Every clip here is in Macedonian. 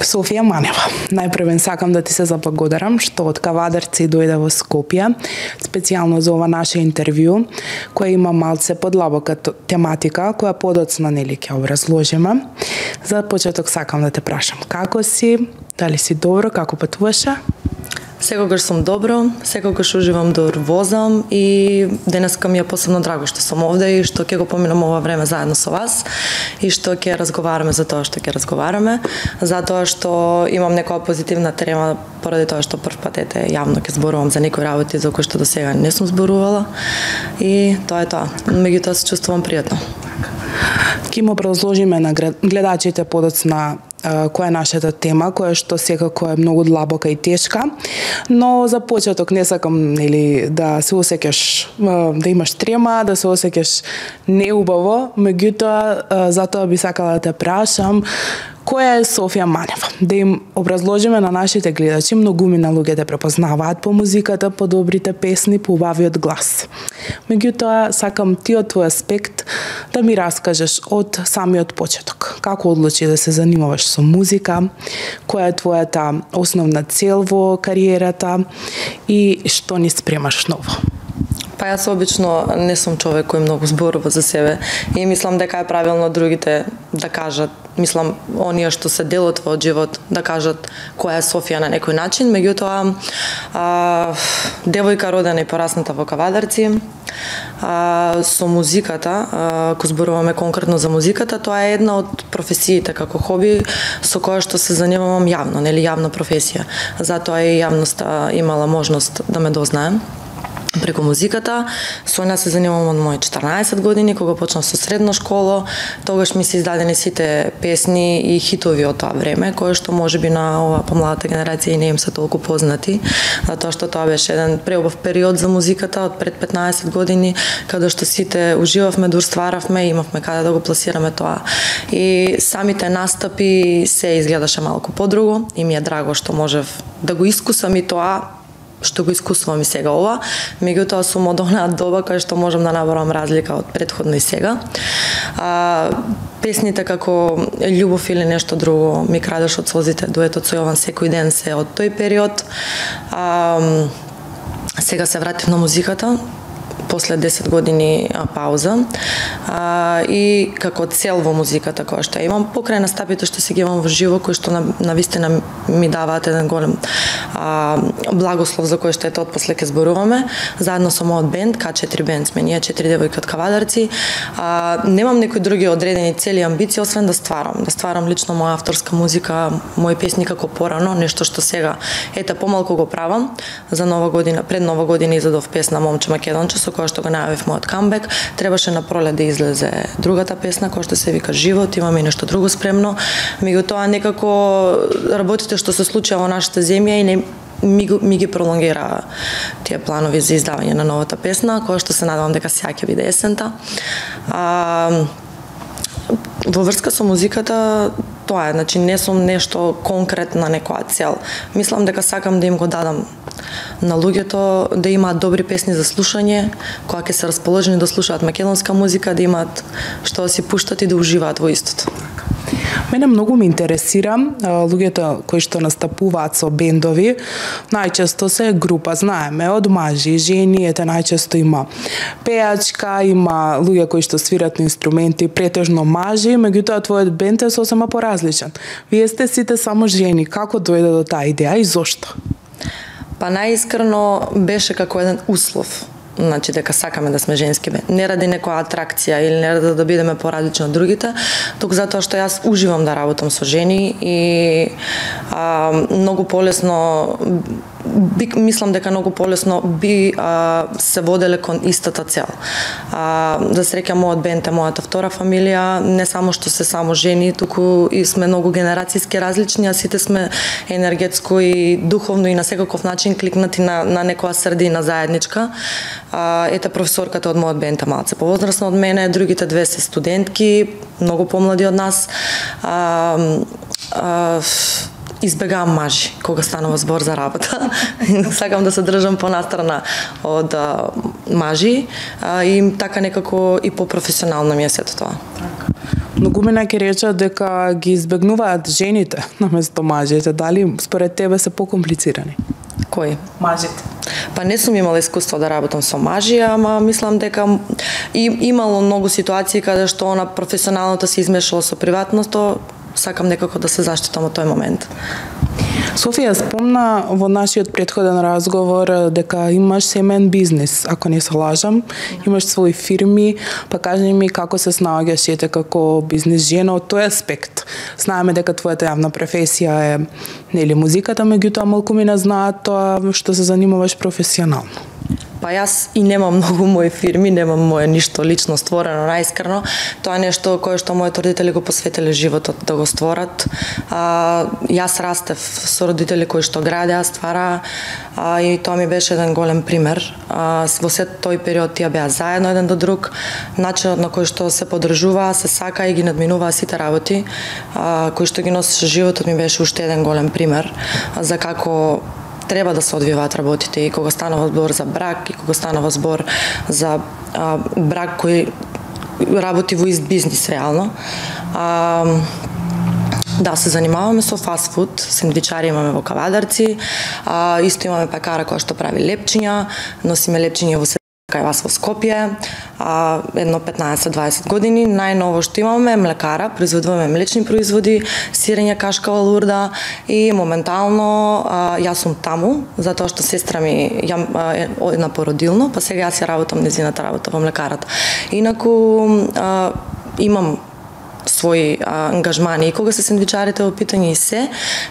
Софија Манева, најпрвен сакам да ти се заблагодарам што од Кавадарци дојде во Скопје, специјално за ова наше интервју, кое има малце подлабока тематика, која подоцна нели ќе образложиме. За почеток сакам да те прашам, како си, дали си добро, како патуваше? Секогаш сум добро, секогаш уживам да возам и денеска ми е посебно драго што сум овде и што ќе го поминам ова време заедно со вас и што ќе разговараме за тоа што ќе разговараме, затоа што имам некоја позитивна трема поради тоа што прв пат јавно ќе зборувам за некои работи за кои што досега не сум зборувала и тоа е тоа. Меѓутоа се чувствувам пријатно. Ке му продолжиме на гледачите подоцна која е нашата тема, која што секако е многу длабока и тешка, но за почеток не сакам нели да се осеќаш да имаш трема, да се осеќаш неубаво, меѓутоа затоа би сакала да те прашам која е Софија Манева? Да им образложиме на нашите гледачи, многумина луѓе те препознаваат по музиката, по добрите песни, по убавиот глас. Меѓутоа, сакам ти од твој аспект да ми раскажеш од самиот почеток. Како одлучи да се занимаваш со музика? Која е твојата основна цел во кариерата и што ни спремаш ново? Па јас обично не сум човек кој многу зборува за себе и мислам дека е правилно другите да кажат, мислам оние што се дел од твојот живот да кажат која е Софија на некој начин, меѓутоа девојка родена и порасната во Кавадарци, со музиката, ако зборуваме конкретно за музиката, тоа е една од професиите како хоби со која што се занимавам јавно, нели јавна професија. Затоа и јавноста имала можност да ме дознае преку музиката. Со неа се занимавам од мои 14 години, кога почнав со средна школа. Тогаш ми се издадени сите песни и хитови од тоа време, кои што можеби на ова помладата генерација и не им се толку познати, затоа што тоа беше еден преубав период за музиката од пред 15 години, каде што сите уживавме, дур стваравме, имавме каде да го пласираме тоа. И самите настапи се изгледаше малку подруго и ми е драго што можев да го искусам и тоа што го искусувам и сега ова, меѓутоа сум од онаа доба кај што можам да наборам разлика од претходно и сега. Песните како Љубов или нешто друго, Ми крадеш од созите, дуетот со Јован секој ден се од тој период. Сега се вратив на музиката, после 10 години пауза и како цел во музиката која што имам, покрај настапите што се ги имам во живо, кои што навистина ми даваат еден голем благослов за кој што ето отпосле ќе зборуваме, заедно со мојот бенд, К4 бенд сме ние, 4 девојки од Кавадарци. Немам некои други одредени цели и амбиции, освен да стварам лично моја авторска музика, мои песни како порано, нешто што сега помалку го правам. За нова година, пред нова година изедов песна Момче Македонче, со која што го најавив мојот камбек. Требаше на пролет да излезе другата песна која што се вика Живот, имаме и нешто друго спремно. Меѓутоа некако работите што се случува во нашата земја и не ми ги пролонгира тие планови за издавање на новата песна, која што се надевам дека сега ќе биде есента. Во врска со музиката, тоа е, значи не сум нешто конкретна некоја цел. Мислам дека сакам да им го дадам на луѓето да имаат добри песни за слушање, кога ќе се расположени да слушаат македонска музика, да имаат што да си пуштат и да уживаат во истото. Мене многу ме интересира луѓето кои што настапуваат со бендови, најчесто се група, знаеме, од мажи и жени, најчесто има пеачка, има луѓе кои што свират на инструменти, претежно мажи, меѓутоа твојот бенд е сосема поразличен. Вие сте сите само жени, како дојде до таа идеја и зошто? Па најискрено беше како еден услов, значи дека сакаме да сме женски бенд. Не ради некоја атракција или не ради да бидеме поразлични од другите, туку затоа што јас уживам да работам со жени и многу полесно мислам дека многу полесно би се воделе кон истата цел. За среќа мојот бенд е мојата втора фамилија, не само што се само жени, туку и сме многу генерацијски различни, а сите сме енергетско и духовно и на секаков начин кликнати на некоја средина заедничка. Професорката од мојот бенд е малце повозрасна од мене, другите две се студентки, многу помлади од нас. Избегавам мажи кога станува збор за работа. Сакам да се држам понастрана од мажи и така некако и по професионално ми е сето тоа. Многумина ќе речат дека ги избегнуваат жените наместо мажите. Дали според тебе се покомплицирани? Кои? Мажите. Па не сум имала искуство да работам со мажи, ама мислам дека имало многу ситуации каде што на професионалното се измешало со приватното, сакам некако да се заштитам од тој момент. Софија спомна во нашиот претходен разговор дека имаш семен бизнис, ако не се лажам, имаш своји фирми, па кажи ми како се снаоѓаш ете како бизнис жена од тој аспект. Знаеме дека твојата јавна професија е нели музиката, меѓутоа малку ми не знаат тоа што се занимаваш професионално. Па јас и немам многу мои фирми, немам мое ништо лично створено, најискрено. Тоа е нешто кое што моите родители го посветиле животот да го створат. Јас растев со родители кои што градеа, ствара, и тоа ми беше еден голем пример. Во сет тој период тие беа заедно еден до друг. Начинот на кој што се поддржуваа, се сака и ги надминуваа сите работи, кои што ги носеше животот, ми беше уште еден голем пример за како треба да се одвиваат работите, и кога станува збор за брак, и кога станува збор за брак кој работи во ист бизнис реално. Да, се занимаваме со фастфуд, сендвичари имаме во Кавадарци, исто имаме пекара која што прави лепчиња, носиме лепчиња во кај вас во Скопје, едно 15-20 години. Најново што имаме е млекара, произведуваме млечни производи, сирење, кашкава, лурда, и моментално јас сум таму, затоа што сестра ми е една породилно, па сега јас ја работам незината работа во млекарата. Инаку имам своји ангажмани и кога се сендвичарите во питање и се,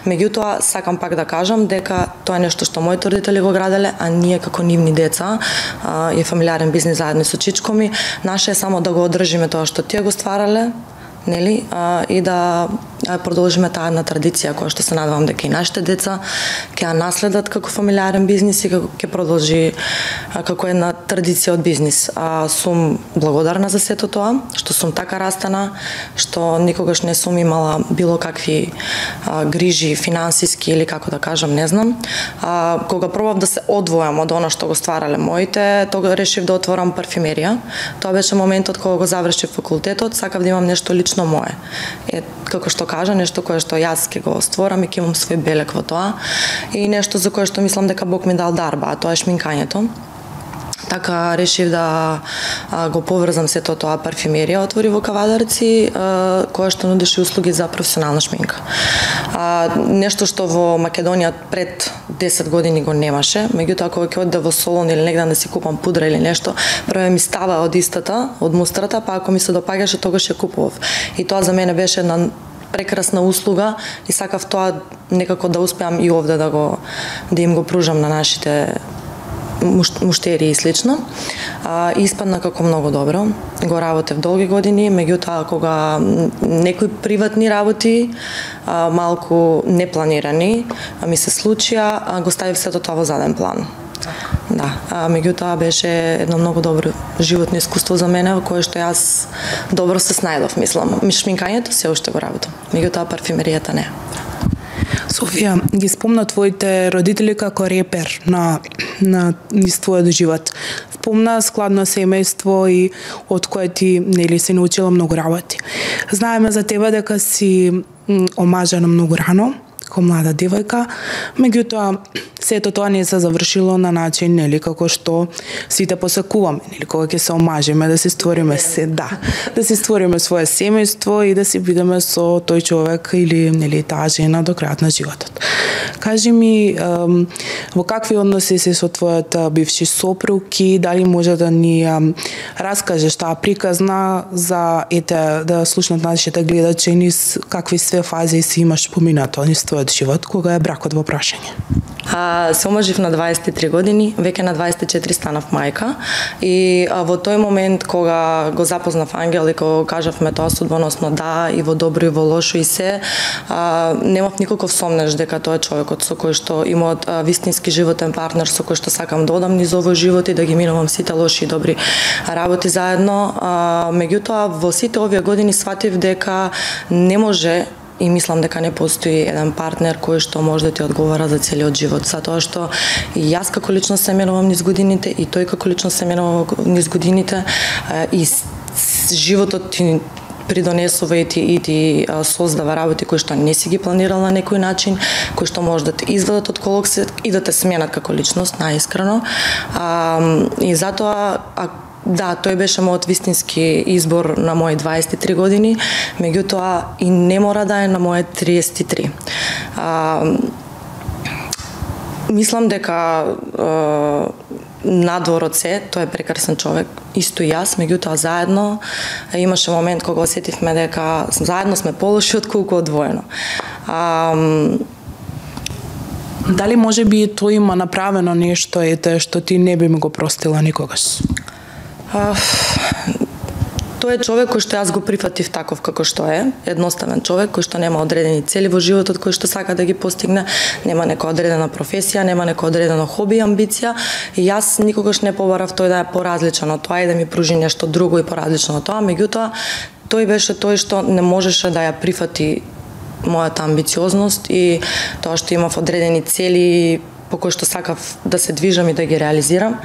меѓутоа сакам пак да кажам дека тоа е нешто што моите родители го граделе, а ние како нивни деца, е фамилиарен бизнис заедно со чичко ми, наше е само да го одржиме тоа што тие го стварале, нели, и да продолжиме таа една традиција која што се надевам дека и нашите деца ќе ја наследат како фамилиарен бизнис и како ќе продолжи како една традиција од бизнис. Сум благодарна за сето тоа, што сум така растена, што никогаш не сум имала било какви грижи финансиски или како да кажам, не знам. Кога пробав да се одвојам од она што го стварале моите, тога решив да отворам парфимерија. Тоа беше моментот кога го завршив факултетот, сакав да имам нешто лично мое. Како што кажа, нешто кое што јас ќе го створам и ќе имам свој белек во тоа, и нешто за кое што мислам дека Бог ми дал дарба, а тоа е шминкањето. Така решив да го поврзам сето тоа. Парфимерија отвори во Кавадарци, која што нудеше услуги за професионална шминка. Нешто што во Македонија пред 10 години го немаше, меѓутоа кога ќе одам во салон или негде да си купам пудра или нешто, прво ми става од истата, од мустрата, па ако ми се допаѓаше, тогаш ја купував. И тоа за мене беше една прекрасна услуга и сакав тоа некако да успеам и овде да им го пружам на нашите муштери и слично. Испадна како многу добро. Го работев долги години, меѓутоа кога некои приватни работи, малку непланирани, ми се случија, го ставив сето тоа во заден план. Да, меѓутоа беше едно многу добро животно искуство за мене, во кое што јас добро се снајдов, мислам. Шминкањето се уште го работам, меѓутоа парфимеријата не. Софија, ги спомна твоите родители како репер на низ твојот живот. Спомна складно семејство и од кое ти нели се научила многу работи. Знаеме за тебе дека си омажена многу рано, како млада девојка, меѓутоа сето тоа не се завршило на начин нели како што сите посакуваме, нели кога ќе се омажиме да си створиме да си створиме свое семејство и да си бидеме со тој човек или нели таа жена до крајот на животот. Кажи ми во какви односи си со твојот бивши сопруг и дали може да ни раскажеш таа приказна за да слушнат нашите гледачи низ какви све фази си имаш поминато низ твојот живот кога е бракот во прашање? Се омажив на 23 години, веќе на 24 станав мајка, и во тој момент кога го запознав Ангел и кога кажавме тоа судбоносно да, и во добро и во лошо и се, немав никаков сомнеж дека тоа е човекот со кој што имам вистински животен партнер, со кој што сакам да одам низ овој живот и да ги минувам сите лоши и добри работи заедно. Меѓутоа во сите овие години сватив дека не може и мислам дека не постои еден партнер кој што може да ти одговара за целиот живот, затоа што и јас како личност се менувам низ годините и тој како личност се менува низ годините, и животот ти придонесува и ти создава работи кои што не си ги планирал на некој начин, кои што може да те извадат од колоксет и да те сменат како личност, наискрено. И затоа, да, тој беше мојот вистински избор на мои 23 години, меѓутоа и не мора да е на мои 33. Мислам дека надвор од се, тој е прекрасен човек, исто и јас, меѓутоа заедно имаше момент кога осетивме дека заедно сме полоши отколку одвоено. Дали може би тој има направено нешто што ти не би ми го простила никогаш? Тој е човек кој што јас го прифатив таков како што е, едноставен човек кој што нема одредени цели во животот кој што сака да ги постигне, нема некоја одредена професија, нема некоја одредено хоби, амбиција, и јас никогаш не побарав тој да е поразличен од тоа и да ми пружи нешто друго и поразлично од тоа, меѓутоа тој беше тој што не можеше да ја прифати мојата амбициозност и тоа што имав одредени цели по кои што сакав да се движам и да ги реализирам.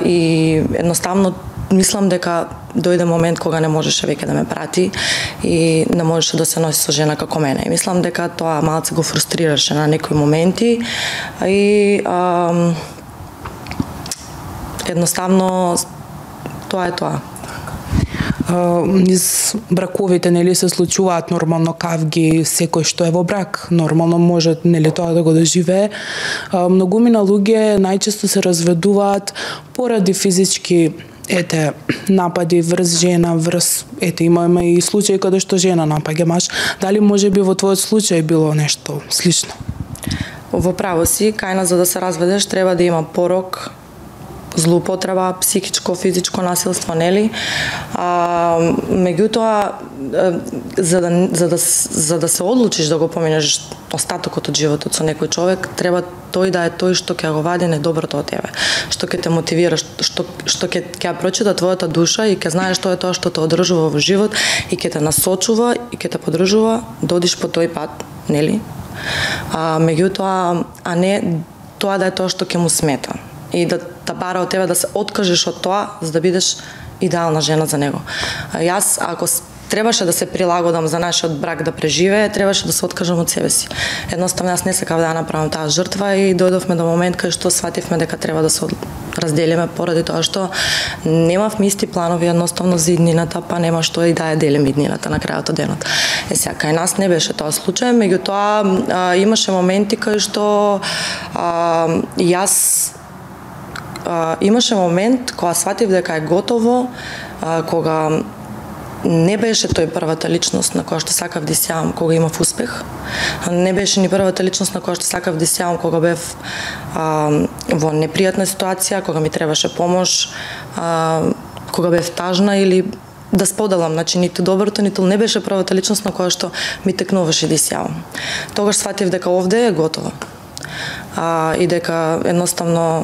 И едноставно мислам дека дојде момент кога не можеше веќе да ме прати и не можеше да се носи со жена како мене. И мислам дека тоа малце го фрустрираше на некои моменти и едноставно тоа е тоа. Низ браковите нели се случуваат нормално кавги, секој што е во брак нормално може нели тоа да го доживее. Многумина луѓе најчесто се разведуваат поради физички напади врз жена, имаме и случаи каде што жена напаѓа маж. Дали може би во твојот случај било нешто слично? Во право си, кајна за да се разведеш треба да има порок, злоупотреба, психичко, физичко насилство, нели? Меѓутоа, за да се одлучиш да го поминеш остатокот од животот со некој човек, треба тој да е тој што ќе го вади најдоброто од тебе, што ќе те мотивира, што ќе ја прочита твојата душа и ќе знаеш што е тоа што те одржува во живот и ќе те насочува и ќе те поддржува да одиш по тој пат, нели? Меѓутоа, а не тоа да е тоа што ќе му смета и да бара од тебе да се откажеш од тоа за да бидеш идеална жена за него. Јас, ако требаше да се прилагодам за нашиот брак да преживее, требаше да се откажам од себе си. Едноставно јас не сакав да ја направам таа жртва и дојдовме до момент кај што свативме дека треба да се разделиме поради тоа што немавме исти планови едноставно за иднината, па нема што и да ја делиме иднината на крајот од денот. Сега кај нас не беше тоа случај, меѓутоа имаше моменти кај што имаше момент кога сватив дека е готово, кога не беше тој првата личност на која што сакав да сјавам кога имав успех. Не беше ни првата личност на која што сакав да сјавам кога бев во непријатна ситуација, кога ми требаше помош, кога бев тажна или да споделам, значи ниту доброто, ниту не беше првата личност на која што ми текнуваше да сјавам. Тогаш сватив дека овде е готово. И дека едноставно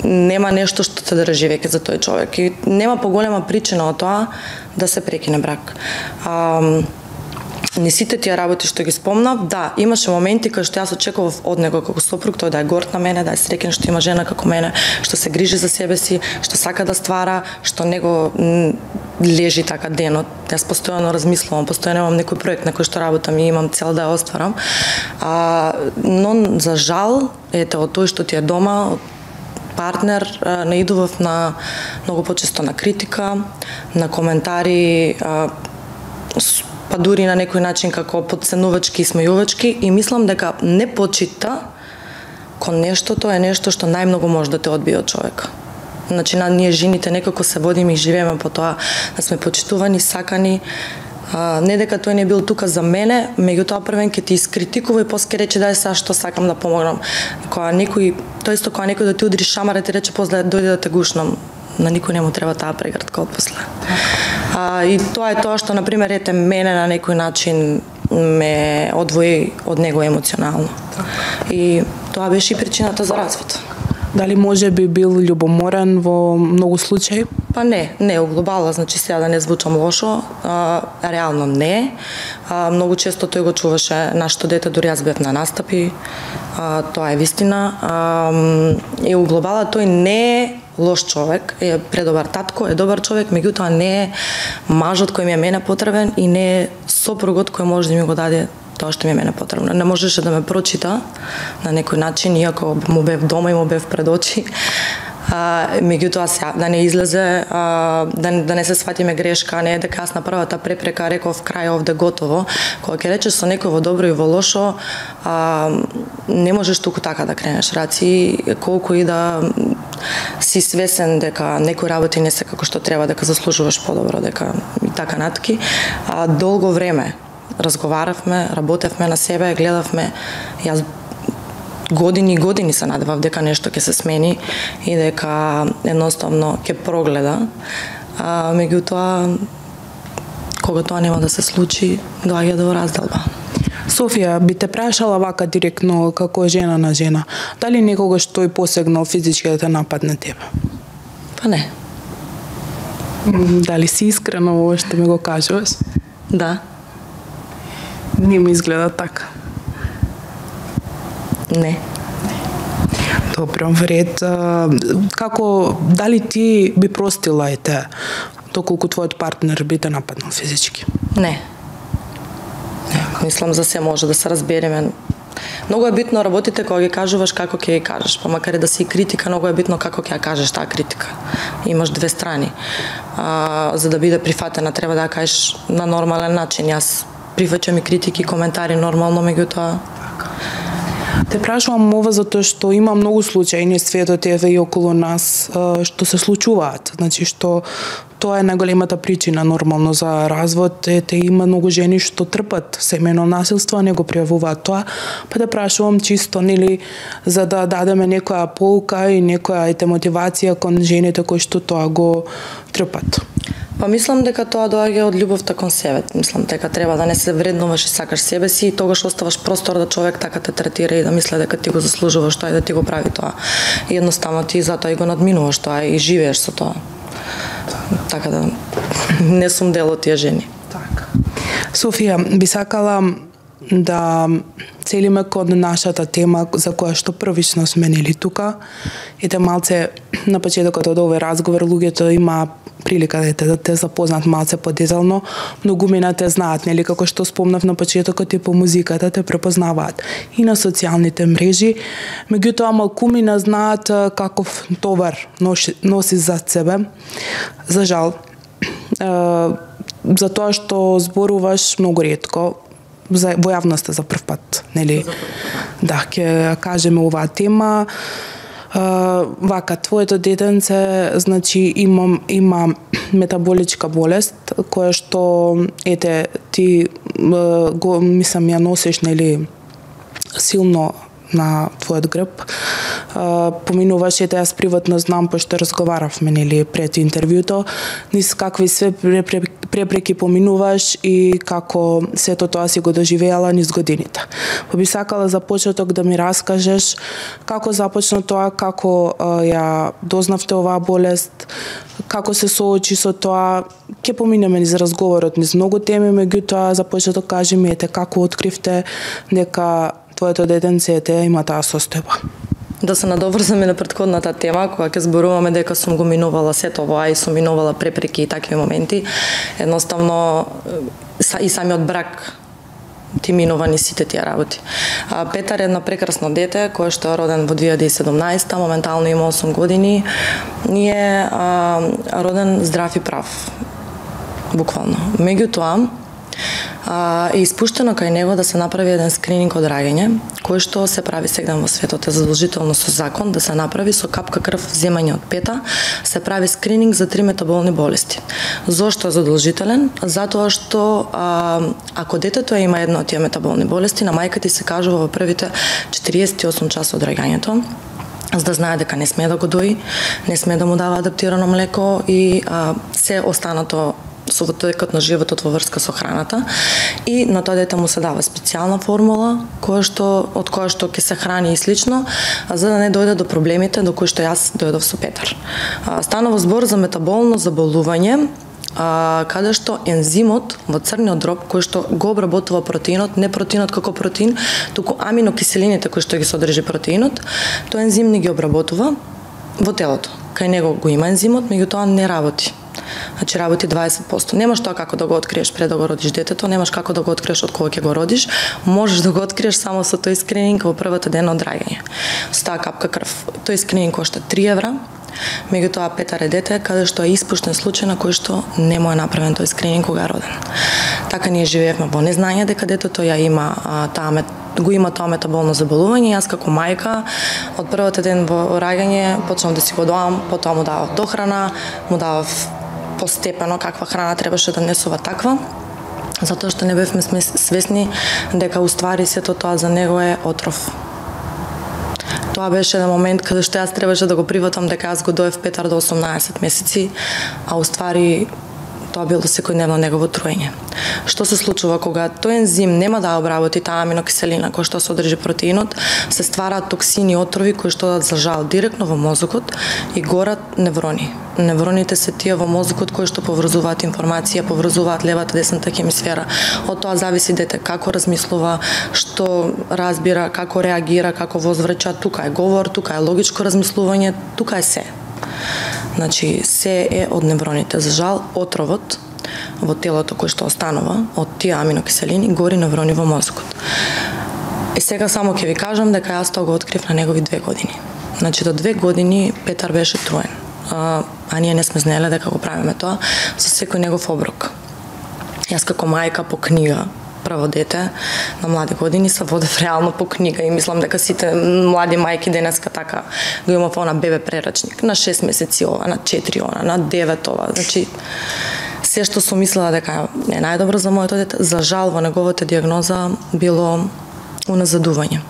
нема нешто што те држи веќе за тој човек и нема поголема причина од тоа да се прекине брак. Не сите тие работи што ги спомнав, да, имаше моменти кога што јас очекував од него како сопруг тој да е горд на мене, да е среќен што има жена како мене, што се грижи за себе си, што сака да ствара, што него лежи така денот. Јас постојано размислувам, постојано имам некој проект на кој што работам и имам цел да ја остварам. Но за жал, од тој што ти е дома, партнер, наидував на многу почесто на критика, на коментари, па дури на некој начин како потценувачки и смејувачки, и мислам дека непочита кон нештото е нешто што најмногу може да те одбие од човек. Значи, ние жените некако се водиме и живееме по тоа да сме почитувани, сакани, не дека тој не бил тука за мене, меѓутоа првен ќе ти искритикува и после рече дај сега што сакам да помогнам. Кога некој, тоа исто кога некој да ти удри шамар и ти рече после дојде да те гушнам, на никој не му треба таа прегратка од после. И тоа е тоа што на пример мене на некој начин ме одвои од него емоционално. И тоа беше и причината за развод. Дали може би бил љубоморен во многу случаи? Па не, у глобала, значи сега да не звучам лошо, реално не. Многу често тој го чуваше нашето дете, дури јас бев на настапи, тоа е вистина. И у глобала тој не лош човек, е предобар татко, е добар човек, меѓутоа не е мажот кој ми е мене потребен и не е сопругот кој може да ми го даде тоа што ми е мене потребно. Не можеше да ме прочита на некој начин, иако му бев дома и му бев пред очи. Меѓутоа сега да не излезе, да не се сватиме грешка, не е дека јас на првата препрека реков крај овде готово. Кога ќе речеш со некој во добро и во лошо, не можеш туку така да кренеш раци, колку и да си свесен дека некои работи не се како што треба, дека заслужуваш подобро, дека и така натки. Долго време разговаравме, работевме на себе, гледавме, јас години и години се надевав дека нешто ќе се смени и дека едноставно ќе прогледа. Меѓутоа, кога тоа нема да се случи, доаѓа до разделба. Софија, би те прашала вака директно како жена на жена, дали некогаш тој посегнал физички да те нападне тебе? Па не. Дали си искрена во ова што ми го кажуваш? Да. Не ми изгледа така. Не. Добро, вред. Како, дали ти би простила и те, доколку твојот партнер би те нападнал физички? Не. Мислам за се може да се разбереме. Многу е битно работите кога ги кажуваш како ќе ги кажеш, па макар и да си критика, многу е битно како ќе ја кажеш таа критика. Имаш две страни. За да биде прифатена, треба да ја кажеш на нормален начин. Јас прифаќам и критики, коментари нормално, меѓутоа те прашувам ова затоа што има многу случаи на светот еве и околу нас што се случуваат. Значи што тоа е најголемата причина нормално за развод. Те има многу жени што трпат семејно насилство, а не го пријавуваат тоа. Па те прашувам чисто, нели, за да дадеме некоја полка и некоја мотивација кон жените кои што тоа го трпат. Па мислам дека тоа доаѓа од љубовта кон себе. Мислам дека треба да не се вреднуваш и сакаш себе си и тогаш оставаш простор да човек така те третира и да мисли дека ти го заслужуваш тоа и да ти го прави тоа. И едноставно ти затоа и го надминуваш тоа и живееш со тоа. Така да не сум дел од тие жени. Така. Софија, би сакала да целиме кон нашата тема за која што првично сме нели тука. Ете малце на почетокот од овој разговор луѓето има прилика да те запознаат малце подетално, многумина те знаат, нели, како што спомнав на почетокот и по музиката те препознаваат и на социјалните мрежи, меѓутоа малкумина знаат каков товар носи зад себе. За жал, за тоа што зборуваш многу ретко, во јавноста за прв пат, нели? Да, ќе кажеме оваа тема. Вака, твоето детенце, значи, има метаболичка болест, која што, ете, ти го, мислам, ја носиш, нели, силно на твојот грб. Поминуваш, ете, јас приватно знам, пошто разговаравме, нели, пред интервјуто, низ какви све препреки поминуваш и како сето тоа си го доживеала низ годините. Па би сакала за почеток да ми раскажеш како започна тоа, како ја дознавте оваа болест, како се соочи со тоа. Ќе поминеме низ разговорот низ многу теми, меѓутоа за почеток кажи ми, ете, како откривте дека твоето детенце има таа состојба. Да се надоврзаме на претходната тема, кога ќе зборуваме дека сум го минувала сето ова и сум минувала препреки и такви моменти, едноставно и самиот брак ти минува ни сите тие работи. Петар е едно прекрасно дете, кој што е роден во 2017, моментално има 8 години, и е роден здрав и прав, буквално. Меѓутоа, е испуштено кај него да се направи еден скрининг од раѓање, кој што се прави сегден во светот, е задолжително со закон да се направи со капка крв земање од пета, се прави скрининг за 3 метаболни болести. Зошто е задолжителен? Затоа што ако детето има една од тие метаболни болести, на мајка ти се кажува во првите 48 часа од раѓањето, за да знае дека не смее да го дои, не смее да му дава адаптирано млеко и се останато со текот на животот во врска со храната, и на тоа дете му се дава специјална формула од која што ќе се храни и слично, за да не дојде до проблемите до кои што јас дојдов со Петар. Станува збор за метаболно заболување, каде што ензимот во црниот дроб кој што го обработува протеинот, не протеинот како протеин, туку аминокиселините кои што ги содржи протеинот, тој ензим не ги обработува во телото. кај него го има ензимот, меѓутоа не работи. Значи работи 20%. Немаш тоа како да го откриеш пред да го родиш детето, немаш како да го откриеш од кога ќе го родиш, можеш да го откриеш само со тој скрининг во првата ден од раѓање. Со таа капка крв. Тој скрининг кошта 3 евра. Меѓутоа Петар е дете каде што е испуштен случај на кој што не му е направен тој скрининг кога е роден. Така ние живеевме во незнање дека детето ја има го има тоа метаболно заболување. Јас како мајка од првата ден во раѓање почнав да си го доам, потоа му давав дохрана, му давав постепено каква храна требаше да несува таква, затоа што не бевме свесни дека уствари сето тоа за него е отров. Тоа беше на момент каде што јас требаше да го приватам дека јас го доев Петар до 18 месеци, а уствари тоа било секојдневно негово труење. Што се случува кога тој ензим нема да обработи таа аминокиселина која што содржи протеинот, се ствараат токсини и отрови кои што за жал директно во мозокот и горат неврони. Невроните се тие во мозокот кои што поврзуваат информација, поврзуваат левата десната хемисфера. Од тоа зависи дете како размислува, што разбира, како реагира, како возвраќа. Тука е говор, тука е логичко размислување, тука е се. Значи, се е од невроните. За жал, отровот во телото кој што останува од тие аминокиселини гори неврони во мозокот. И сега само ќе ви кажам дека јас тоа го открив на негови 2 години. Значи, до 2 години Петар беше труен. А ние не сме знаеле дека го правиме тоа со секој негов оброк. Јас како мајка по книга, прво дете на млади години се водев реално по книга и мислам дека сите млади мајки денеска така го имав она бебе прерачник на 6 месеци ова, на 4 она, на 9 ова. Значи се што сум мислела дека е најдобро за моето дете, за жал во неговата диагноза било уназадување.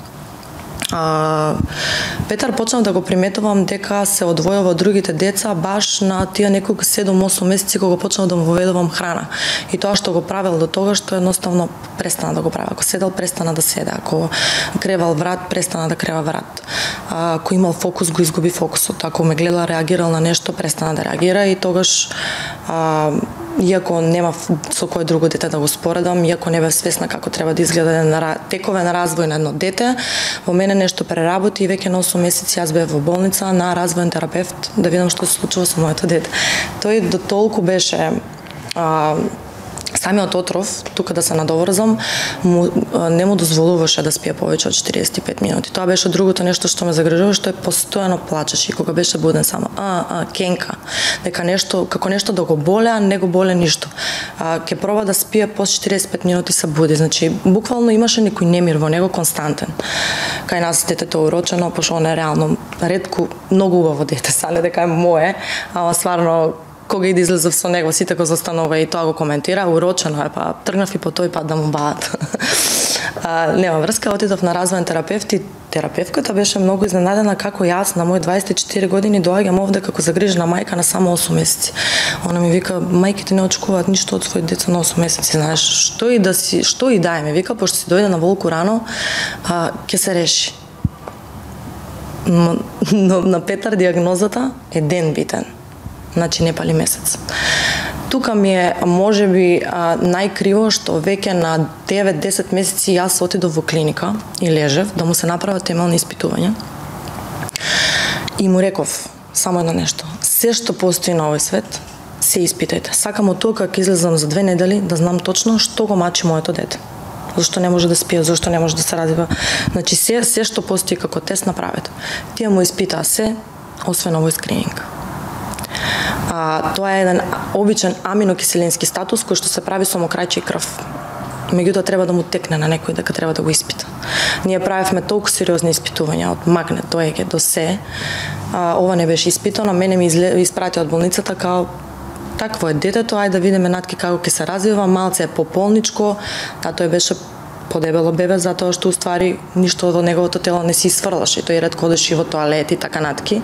Петар почнав да го приметувам дека се одвојува од другите деца баш на тие неколку 7-8 месеци кога почнав да му воведувам храна. И тоа што го правел до тогаш што едноставно престана да го прави. Ако седел, престана да седе. Ако кревал врат, престана да крева врат. Ако имал фокус, го изгуби фокусот. Ако ме гледал, реагирал на нешто, престана да реагира и тогаш иако нема со кој друго дете да го споредам, иако не бев свесна како треба да изгледа текове на развој на едно дете, во мене нешто преработи и веќе на 8 месеци јас бев во болница на развоен терапевт да видам што се случува со моето дете. Тој до толку беше самиот отров, тука да се надоврзам, не му дозволуваше да спие повеќе од 45 минути. Тоа беше другото нешто што ме загрижува, што е постојано плачеше и кога беше буден само кенка, дека нешто како нешто да го боле, а не го боле ништо. Ќе проба да спие после 45 минути се буди, значи буквално имаше некој немир во него константен. Кај нас детето е урочено, пошто он е реално ретко многу убаво дете, сане дека е мое, ама стварно кога и да излезав со него, сите го застанува и тоа го коментира, урочено е, па тргнав и по тој пат да му баат. Нема врска, отидов на развоен терапевт и терапевката беше многу изненадена како јас на мој 24 години доаѓам овде како загрижена мајка на само 8 месеци. Она ми вика, мајките не очекуваат ништо од своите деца на 8 месеци, знаеш, што и да е, ми вика, пошто си дојде на волку рано, ќе се реши. Но на Петар диагнозата е ден битен. Значи не пали месец. Тука ми е можеби најкриво што веќе на 9-10 месеци јас отидов во клиника и лежев да му се направат темелни испитувања. И му реков само едно нешто. Се што постои на овој свет, се испитајте. Сакам од тука кога излезам за 2 недели да знам точно што го мачи моето дете. Зашто не може да спие, зашто не може да се развива. Значи се што постои како тест направете. Тие му испитаа се, освен овој скрининг. Тоа е еден обичен аминокиселински статус кој што се прави со мокрајче и крв. Меѓутоа треба да му текне на некој дека треба да го испита. Ние правевме толку сериозни испитувања од магнет до ЕГ до се. Ова не беше испитано, мене ми испрати од болницата као такво е детето, ајде да видиме натки како ќе се развива, малце е пополничко, тој беше подебело бебе затоа што уствари ништо во неговото тело не си сврлаше, тој ретко одеше во тоалет и така натки.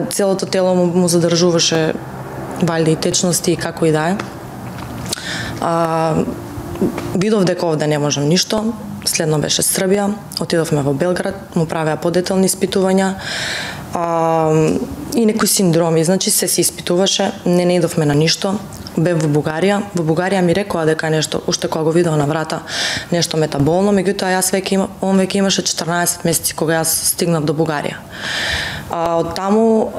Целото тело му задржуваше валјде и течности и како и да е. Видов дека овде не можам ништо, следно беше Србија, отидовме во Белград, му правеа подетелни испитувања и некои синдроми, значи се испитуваше, не идовме на ништо. Бев во Бугарија. Во Бугарија ми рекоа дека нешто, уште кога го видов на врата, нешто метаболно, меѓутоа он веќе имаше 14 месеци кога јас стигнав до Бугарија. Од таму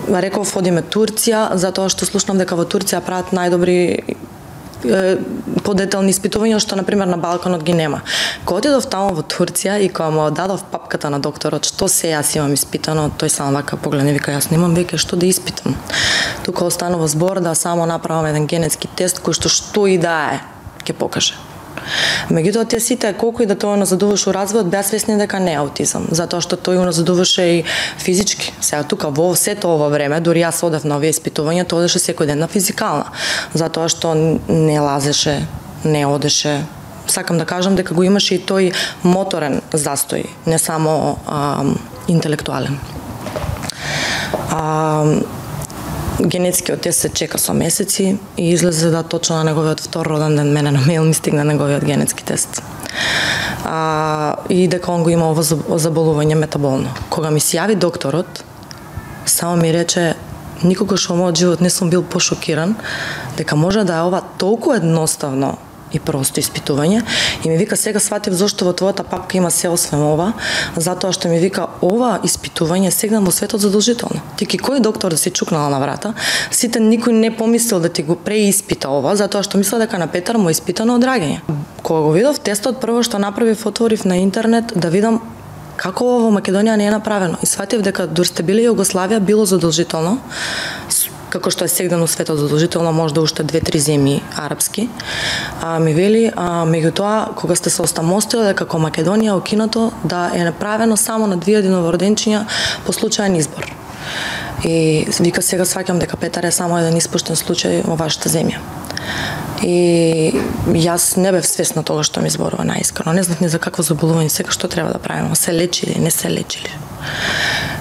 реков одиме Турција, затоа што слушнам дека во Турција прават најдобри подетални испитувања, што, например, на Балканот ги нема. Кога отидов таму во Турција и кога му дадов папката на докторот, што се јас имам испитано, тој само вака погледна и вика, јас немам веќе што да испитам. Тука останува збор да само направам еден генетски тест кој што и да е, ќе покаже. Меѓутоа, тие сите, колку и да тоа назадуваше развојот, беа свесни дека не е аутизам, затоа што тој го назадуваше и физички. Сега тука во сето ова време, дури јас одев на овие испитувања, тоа одеше секој ден на физикална, затоа што не лазеше, не одеше. Сакам да кажам дека го имаше и тој моторен застој, не само интелектуален. Генетскиот тест се чека со месеци и излезе да точно на неговиот втор роден ден мене на мејл ми стигна неговиот генетски тест. И дека он го има ова заболување метаболно. Кога ми се јави докторот, само ми рече, никогаш во мојот живот не сум бил пошокиран дека може да е ова толку едноставно и просто испитување, и ми вика, сега сватив зошто во твојата папка има се освен ова, затоа што ми вика, ова испитување сега во светот задолжително. Ти кој доктор да си чукнала на врата, сите никој не помислил да ти го преиспита ова, затоа што мисла дека на Петар му испитано од раѓање. Кога го видов тестот, прво што направив, отворив на интернет да видам како ова во Македонија не е направено, и сватив дека дури сте биле Југославија било задолжително, како што е сегден у светот задолжително, можда уште 2-3 земји арапски. Ми вели, меѓутоа, кога сте се остамостиле дека како Македонија укинато да е направено само на 2 новороденчиња по случаен избор. И вика, сега сваќам дека Петар е само еден испуштен случај во вашата земја. И јас не бев свесна тоа што ми зборува наискрено. Не знав ни за какво заболување, сега што треба да правиме, се лечи или не се лечи.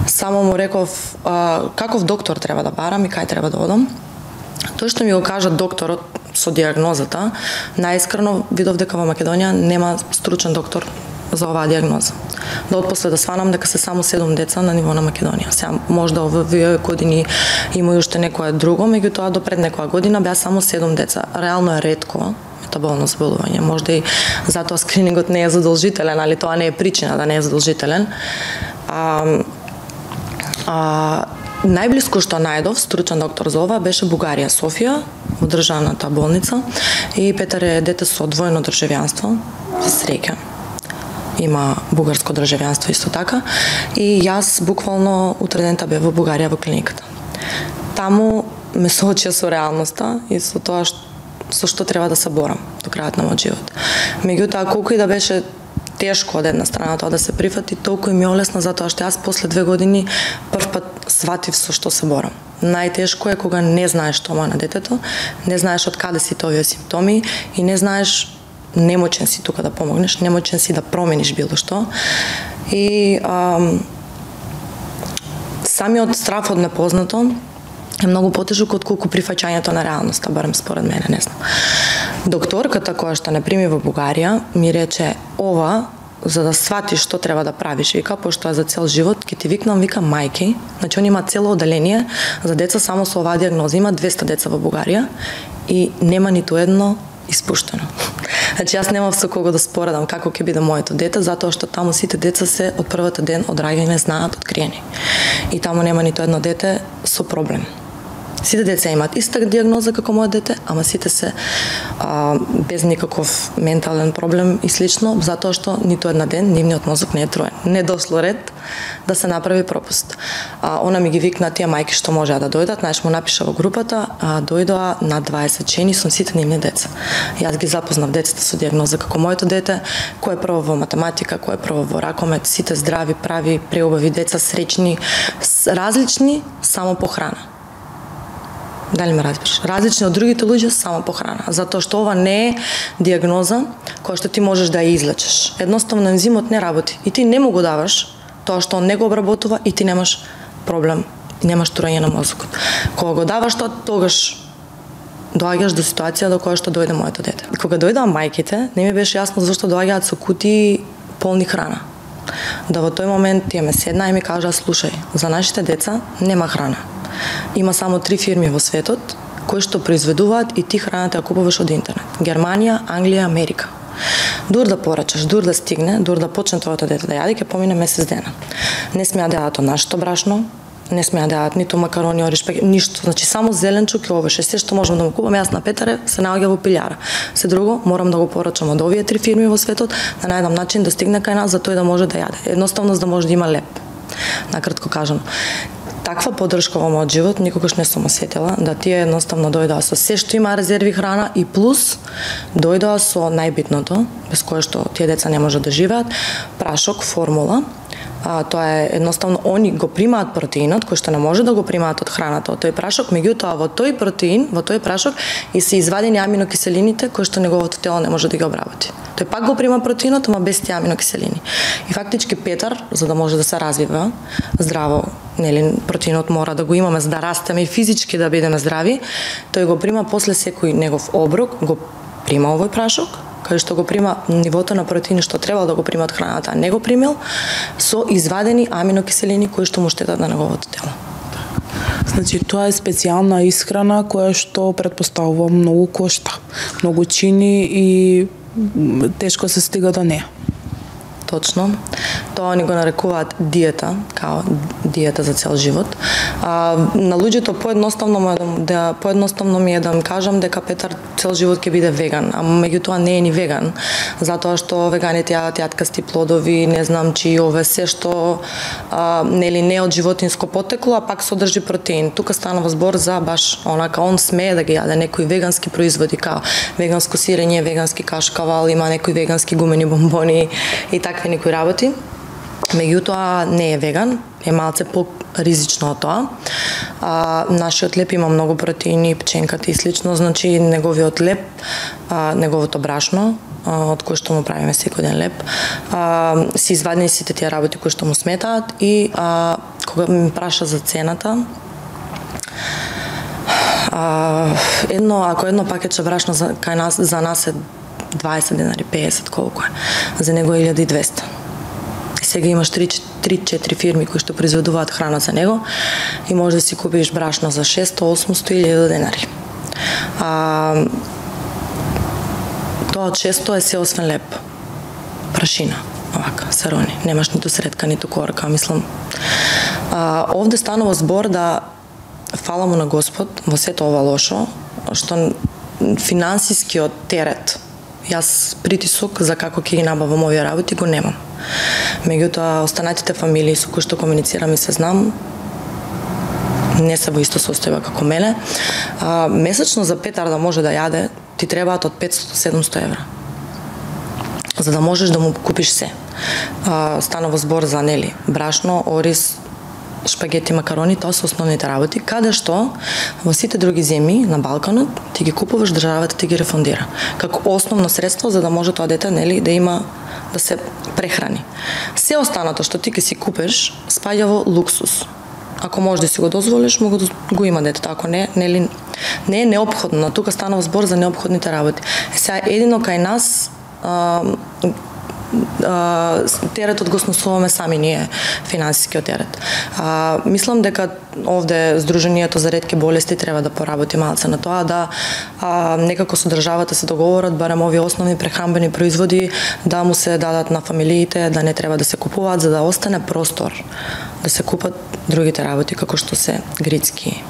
Само му реков каков доктор треба да барам и кај треба да одам. Тоа што ми го кажа докторот со диагнозата, наискрено видов дека во Македонија нема стручен доктор за оваа диагноза. Да отпосле да сванам дека се само 7 деца на ниво на Македонија. Сега можда овие години има и уште некое друго, меѓутоа до пред некоја година беа само 7 деца. Реално е ретко метаболно заболување. Можда и затоа скринингот не е задолжителен, али тоа не е причина да не е задолжителен. Најблиско што најдов стручен доктор за ова беше Бугарија, Софија, во државната болница, и Петар е дете со двојно државјанство, среќа. Има бугарско државјанство исто така, и јас буквално утредента бев во Бугарија во клиниката. Таму ме соочија со реалноста и со тоа со што треба да се борам до крајот на мојот живот. Меѓутоа, колку и да беше тешко од една страна тоа да се прифати, толку и ми олесна, затоа што јас после 2 години првпат сватив со што се борам. Најтешко е кога не знаеш што има на детето, не знаеш од каде си овие симптоми и не знаеш, немочен си тука да помогнеш, немочен си да промениш било што. И самиот страф од непознато е многу потежок отколку прифаќањето на реалноста, барем според мене, не знам. Докторката која што не прими во Бугарија ми рече, ова за да сватиш што треба да правиш, вика, пошто е за цел живот, ќе ти викнам, вика, мајки, значи он има цело оделение за деца само со оваа диагноза, има 200 деца во Бугарија и нема ниту едно испуштено. Значи јас немав со кого да споредам како ќе биде моето дете, затоа што таму сите деца се од првата ден од раѓање знаат откриени. И таму нема ниту едно дете со проблем. Сите деца имаат иста диагноза како мојот дете, ама сите се без никаков ментален проблем и слично, затоа што ниту една ден нивниот мозок не е троен. Не дошло ред да се направи пропуст. Она ми ги викна тие мајки што можеа да дојдат, знаеш, му напиша во групата, дојдоа на 20 жени со сите нивни деца. Јас ги запознав децата со диагноза како моето дете, кој е прво во математика, кој е прво во ракомет, сите здрави, прави, преубави деца, среќни, различни само по храна. Дали ме разбираш? Различни од другите луѓе само по храна, затоа што ова не е диагноза која што ти можеш да ја излечиш. Едноставно ензимот не работи и ти не му го даваш тоа што он не го обработува и ти немаш проблем, немаш труење на мозокот. Кога го даваш тоа, тогаш доаѓаш до ситуација до која што дојде моето дете. И кога дојдоа мајките, не ми беше јасно зашто доаѓаат со кутии полни храна. Да во тој момент тие ме седна и ми кажа, слушај, за нашите деца нема храна. Има само 3 фирми во светот кои што произведуваат и ти храната ја купуваш од интернет. Германија, Англија, Америка. Дур да порачаш, дур да стигне, дур да почне твоето дете да јади, ќе помине месец дена. Не смеа да јадат од нашето брашно, не смеа да јадат ниту макарони, ориш, ништо. Значи само зеленчук и овоше, се што можам да му купам јас на Петаре се наоѓа во пилјара. Се друго морам да го порачам од овие 3 фирми во светот, да најдам начин да стигне кај нас за тој да може да јаде. Едноставно за да може да има леп. Накратко кажано. Таква поддршка во мојот живот никогаш не сум осетила, да тие едноставно дојдоа со се што има резерви храна и плюс дојдоа со најбитното, без кое што тие деца не можат да живеат, прашок, формула. Тоа е едноставно они го примаат протеинот кој што не може да го примаат од храната, од тој прашок, меѓутоа во тој протеин, во тој прашок и се извадени аминокиселините кои што неговото тело не може да ги обработи. Тој пак го прима протеинот, ама без тие аминокиселини. И фактички Петар, за да може да се развива здраво, нели, протеинот мора да го имаме за да растеме и физички да бидеме здрави, тој го прима после секој негов оброк, го прима овој прашок, кај што го прима нивото на протеини што треба да го прима од храната, а не го примил, со извадени аминокиселини кои што му штетат на неговото тело. Значи, тоа е специјална исхрана која што претпоставувам многу кошта, многу чини и тешко се стига до неа. Точно. Тоа ни го нарекуваат диета, као диета за цел живот. На луѓето поедноставно ми е да им кажам дека Петар цел живот ќе биде веган, а меѓутоа не е ни веган, затоа што веганите јадат јаткасти плодови, не знам чијове, се што нели не од животинско потекло, а пак содржи протеин. Тука станува збор за баш онака он смее да ги јаде некои вегански производи, као веганско сирење, вегански кашкавал, има некои вегански гумени бомбони и такви некои работи. Меѓутоа не е веган, е малце по-ризично од тоа. Нашиот леп има многу протеини, пченката и слично, значи неговиот леп, неговото брашно, од кој што му правиме секој ден леп, се извадени сите тие работи кои што му сметаат и кога ми праша за цената, ако едно пакетче брашно кај нас, за нас е 20 денари, 50 колку е, за него е 1200. Сега имаш 3-4 фирми кои што произведуваат храна за него и може да си купиш брашно за 600, 800 или 1000 денари. Тоа често е се освен леп. Прашина, овака, се рони. Немаш ниту средка, ниту корка, мислам. Овде станува збор да фала му на Господ во сето ова лошо, што финансискиот терет, јас притисок за како ќе ги набавам овие работи го немам. Меѓутоа, останатите фамилии со кои што комуницирам и се знам, не се во исто состојба како мене. Месечно за Петар да може да јаде, ти требаат од 500-700 евра. За да можеш да му купиш се. Станува збор за, нели, брашно, ориз, шпагети, макарони, тоа се основните работи, каде што во сите други земји на Балканот ти ги купуваш, државата ти ги рефундира. Како основно средство за да може тоа дете, нели, да има да се прехрани. Се останато што ти ќе си купиш спаѓа во луксус. Ако можеш да си го дозволиш, го има детето, ако не, нели, не е неопходно. Тука станува збор за неопходните работи. Сега едино кај нас теретот го сносуваме сами ние, финансискиот терет. Мислам дека овде Сдруженијето за ретки болести треба да поработи малце на тоа, да некако со државата се договорат, барем овие основни прехранбени производи да му се дадат на фамилиите, да не треба да се купуваат, за да остане простор да се купат другите работи, како што се грицки.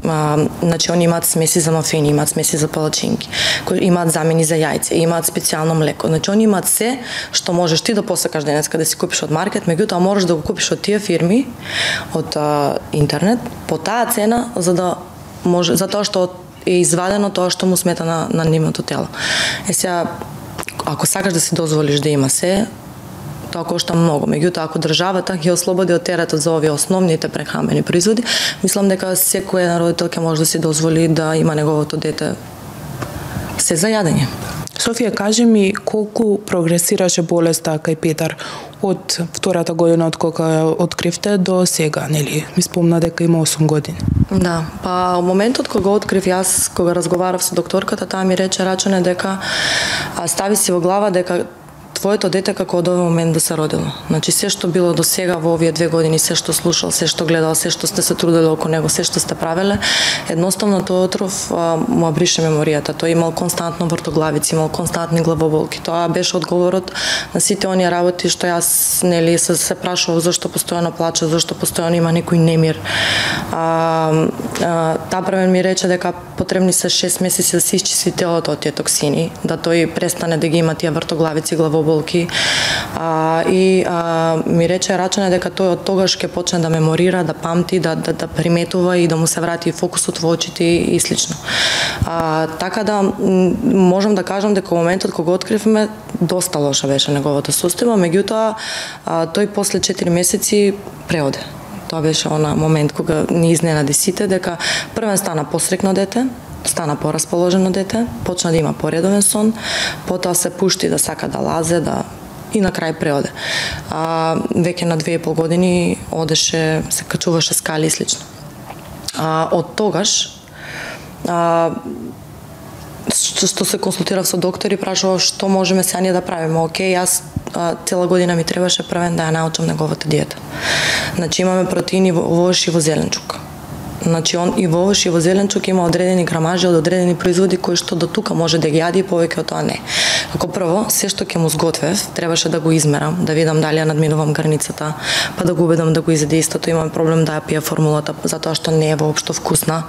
Значи, они имаат смеси за мафини, имаат смеси за палачинки, имаат замени за јајце, имаат специјално млеко. Значи, они имаат се што можеш ти да посакаш денеска да си купиш од маркет, меѓутоа можеш да го купиш од тие фирми, од интернет, по таа цена, за да може, затоа што е извадено тоа што му смета на нивното тело. Сега, ако сакаш да си дозволиш да има се, тоа кошта многу. Меѓутоа, ако државата ги ослободи од теретот за овие основните прехранбени производи, мислам дека секој родител ќе може да си дозволи да има неговото дете се за јадење. Софија, кажи ми колку прогресираше болеста кај Петар од втората година од кога ја откривте до сега, нели? Ми спомна дека има 8 години. Да, па во моментот кога открив јас, кога разговарав со докторката, таа ми рече, Рачане, дека стави си во глава дека твоето дете како од овој момент да се родило. Значи се што било до сега во овие 2 години, се што слушал, се што гледал, се што сте се трудели околу него, се што сте правеле, едноставно тој отров му брише меморијата. Тој имал константно вртоглавици, имал константни главоболки. Тоа беше одговорот на сите оние работи што јас нели се прашував зашто постојано плаче, зашто постојано има некој немир. Таа првен ми рече дека потребни се 6 месеци да се исчисти телото од тие токсини, да тој престане да ги има тие вртоглавици, главоболки. Ми рече рачане дека тој од тогаш ќе почне да меморира, да памти, да приметува и да му се врати фокусот во очите и слично. Така да можам да кажам дека моментот кога откривме доста лоша беше неговата состојба, меѓутоа тој после 4 месеци преоде. Тоа беше она момент кога ни изненади сите дека првен стана посрекно дете, стана порасположено дете, почна да има поредовен сон, потоа се пушти да сака да лазе, и на крај преоде. Веќе на 2,5 години одеше, се качуваше скали и слично. Од тогаш што се консултирав со доктори, прашував што можеме сега ние да правиме. Океј, јас цела година ми требаше првен да ја научам неговата диета. Значи имаме протеини во овош и во зеленчук. Значи он и во овош и во зеленчук има одредени грамажи од одредени производи кои што до тука може да ги јади и повеќе од тоа не. Како прво, се што ќе му сготвев, требаше да го измерам, да видам дали ја надминувам границата, па да го убедам да го изеде истото. Имам проблем да ја пие формулата затоа што не е воопшто вкусна.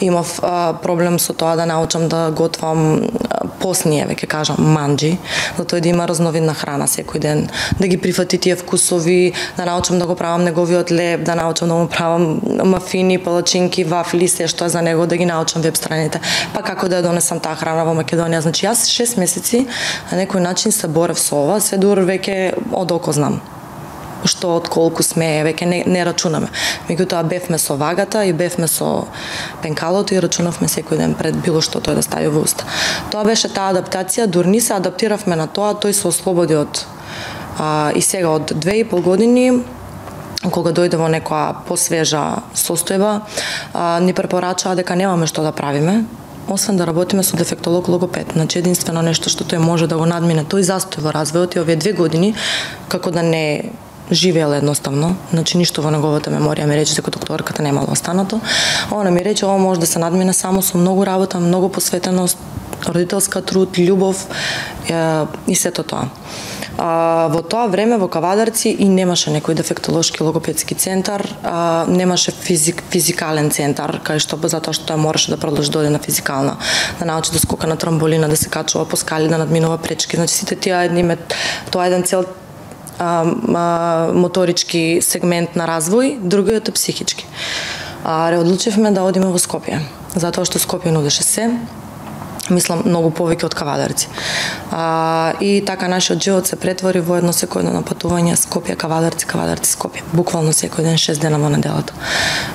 Имав проблем со тоа да научам да готвам постние, веќе кажам, манџи, за тоа да има разновидна храна секој ден, да ги прифати тие вкусови, да научам да го правам неговиот леб, да научам да му правам мафини, палачинки, вафли, се што е за него, да ги научам веб страните, па како да ја донесам таа храна во Македонија. Значи јас 6 месеци на некој начин се борев со ова, се дур веќе од око знам што од колку смее, веќе не рачунаме. Меѓутоа бевме со вагата и бевме со пенкалото и рачунавме секој ден пред било што тој да стави во уста. Тоа беше таа адаптација, дур ни се адаптиравме на тоа, тој се ослободи од и сега од 2,5 години кога дојде во некоја посвежа состојба, ни препорачаа дека немаме што да правиме, освен да работиме со дефектолог логопед. Значи единствено нешто што тој може да го надмине тој застој во развојот и овие 2 години како да не живеел едноставно, значи ништо во неговата меморија ми рече дека докторката немала останато. Она ми рече ова може да се надмине само со многу работа, многу посветеност, родителска труд, љубов и сето тоа. Во тоа време во Кавадарци и немаше некој дефектолошки логопедски центар, немаше физикален центар, кај што затоа што тој мораше да продолжи да оди на физикална, да научи да скока на трамболина, да се качува по скали, да надминува пречки. Значи сите тие тоа е еден цел моторички сегмент на развој, другиот е психички. Одлучивме да одиме во Скопје, затоа што Скопје нудеше се, мислам многу повеќе од Кавадарци. И така нашиот живот се претвори во едно секојдневно патување Скопје, Кавадарци, Кавадарци, Скопје. Буквално секој ден 6 дена во неделата.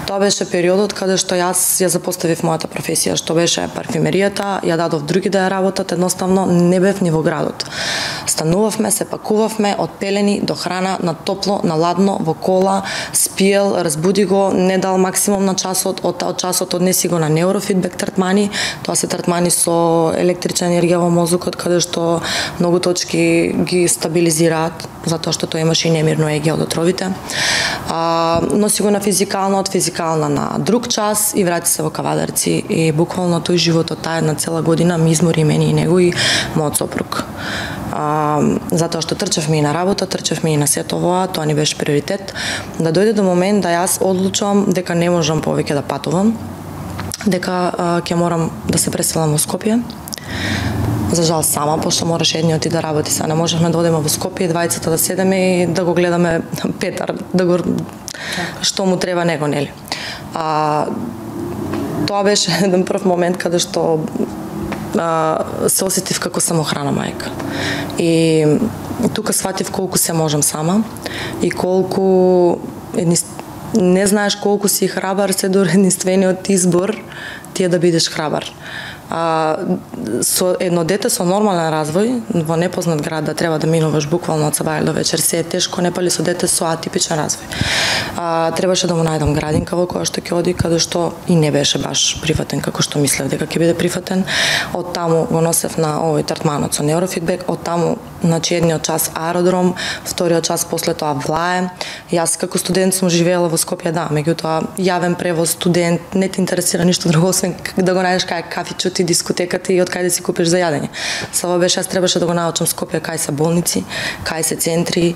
Тоа беше периодот каде што јас ја запоставив мојата професија, што беше парфимеријата, ја дадов други да ја работат, едноставно не бев ни во градот. Станувавме, се пакувавме од пелени до храна, на топло, на ладно, во кола, спиел, разбуди го, не дал максимум на часот, од часот однеси го на неурофидбек третмани, тоа се третмани со електрична енергија во мозокот, каде што многу точки ги стабилизираат, затоа што тој имаше и немирно еге од отровите. Носи го на физикална, од физикална на друг час и врати се во Кавадарци. И буквално тој животот таа една цела година ми измори мене и него и мојот сопруг. Затоа што трчевме и на работа, трчевме и на сето ова, тоа ни беше приоритет. Да дојде до момент да јас одлучувам дека не можам повеќе да патувам, дека ќе морам да се преселам во Скопје. За жал сама, пошто мораше едниот и да работи, сега не можевме да одиме во Скопје, двајцата да седеме и да го гледаме Петар, да го што му треба него, нели. Тоа беше еден прв момент каде што се осетив како самохрана мајка. И тука сватив колку се можам сама и колку не знаеш колку си храбар, се до единствениот избор ти е да бидеш храбар. Со едно дете со нормален развој во непознат град да треба да минуваш буквално од сабајле до вечер, се е тешко, не пали со дете со атипичен развој. Требаше да му најдам градинка во која што ќе оди, каде што и не беше баш прифатен како што мислев дека ќе биде прифатен. Од таму го носев на овој третманот со неурофидбек, од таму Значи едниот час аеродром, вториот час после тоа влае. Јас како студент сум живеела во Скопје, да, меѓутоа јавен превоз, студент, не те интересира ништо друго освен да го најдеш кај кафичот и дискотеката и од кај да си купиш за јадење. Само беше јас требаше да го научам Скопје кај се болници, кај се центри,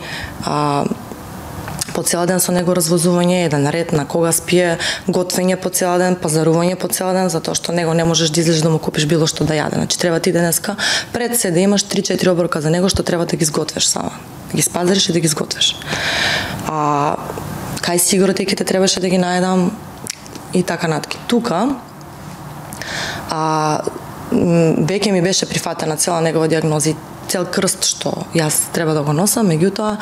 по цел ден со него развозување, еден ред на кога спие, готвење по цел ден, пазарување по цел ден, затоа што него не можеш да излезеш да му купиш било што да јаде. Значи треба ти денеска пред се да имаш 3-4 оброка за него што треба да ги изготвиш сама. Да ги спазариш и да ги изготвиш. Кај сигуротеките требаше да ги најдам и така натки. Тука веќе ми беше прифатена цела негова дијагноза, цел крст што јас треба да го носам, меѓутоа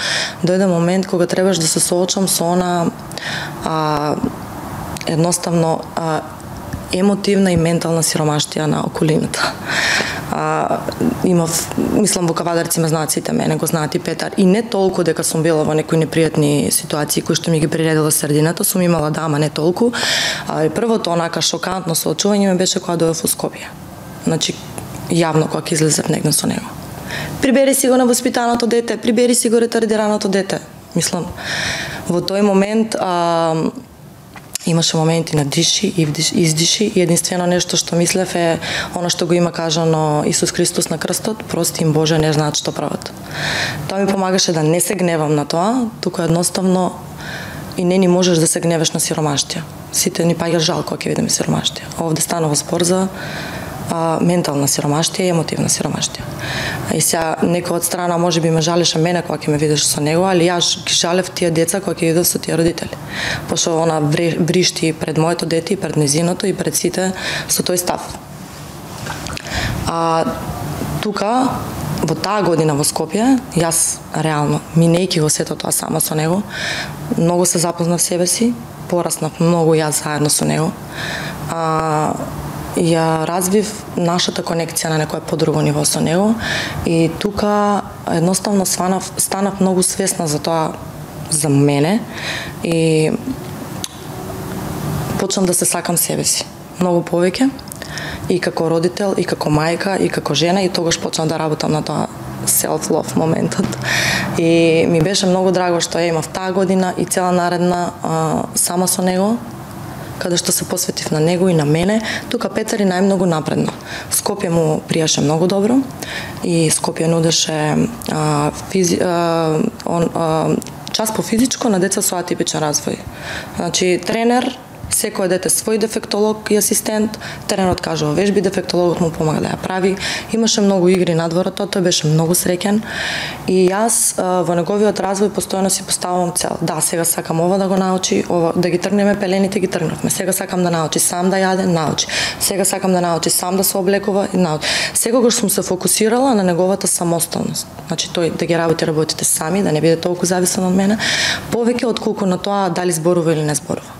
дојде момент кога требаш да се соочам со она едноставно емотивна и ментална сиромаштија на околината. Мислам во Кавадарци ме знаат сите, мене го знаат и Петар, и не толку дека сум била во некои непријатни ситуации кои што ми ги приредила средината, сум имала дама не толку. Првото онака шокантно соочување ми беше кога дојдов во Скопје. Значи јавно кога ќе излезев негде со него. Прибери си го невоспитаното дете, прибери си го ретардираното дете. Мислам, во тој момент имаше моменти на диши и издиши и единствено нешто што мислев е оно што го има кажано Исус Христос на крстот, прости им Боже, не знаат што прават. Тоа ми помагаше да не се гневам на тоа, туку едноставно и не ни можеш да се гневеш на сиромаштија. Сите ни паѓа жал кога ќе видиме сиромаштија. Овде станува спор за ментална сиромаштија и емотивна сиромаштија. И сега некој од страна може би ме жалеше мене кога ќе ме видиш со него, али јас ги жалев тие деца кога ќе идов со тие родители. Пошто она вришти пред моето дете и пред незиното и пред сите со тој став. Тука во таа година во Скопје, јас реално минејќи го сето тоа сама со него, многу се запознав себе си, пораснав многу јас заедно со него. Ја развив нашата конекција на некое подруго ниво со него и тука едноставно станав многу свесна за тоа за мене и почнав да се сакам себе си многу повеќе и како родител, и како мајка, и како жена, и тогаш почнав да работам на тоа self-love моментот. И ми беше многу драго што ја имав таа година и цела наредна сама со него, каде што се посветив на него и на мене. Тука Петар и најмногу напредно. Скопје му пријаше многу добро и Скопје нудеше час по физичко на деца со атипичен развој. Значи тренер, секој дете свој дефектолог и асистент, тренерот кажува вежби, дефектологот му помага да ја прави. Имаше многу игри надвор од тоа, тој беше многу среќен. И јас во неговиот развој постојано си поставувам цел. Да, сега сакам ова да го научи, ова да ги тргнеме пелените, ги тргнавме. Сега сакам да научи сам да јаде, научи. Сега сакам да научи сам да се облекува и научи. Секогаш сум се фокусирала на неговата самостојност. Значи тој да ги работи работите сами, да не биде толку зависен од мене, повеќе отколку на тоа дали зборува или не зборува.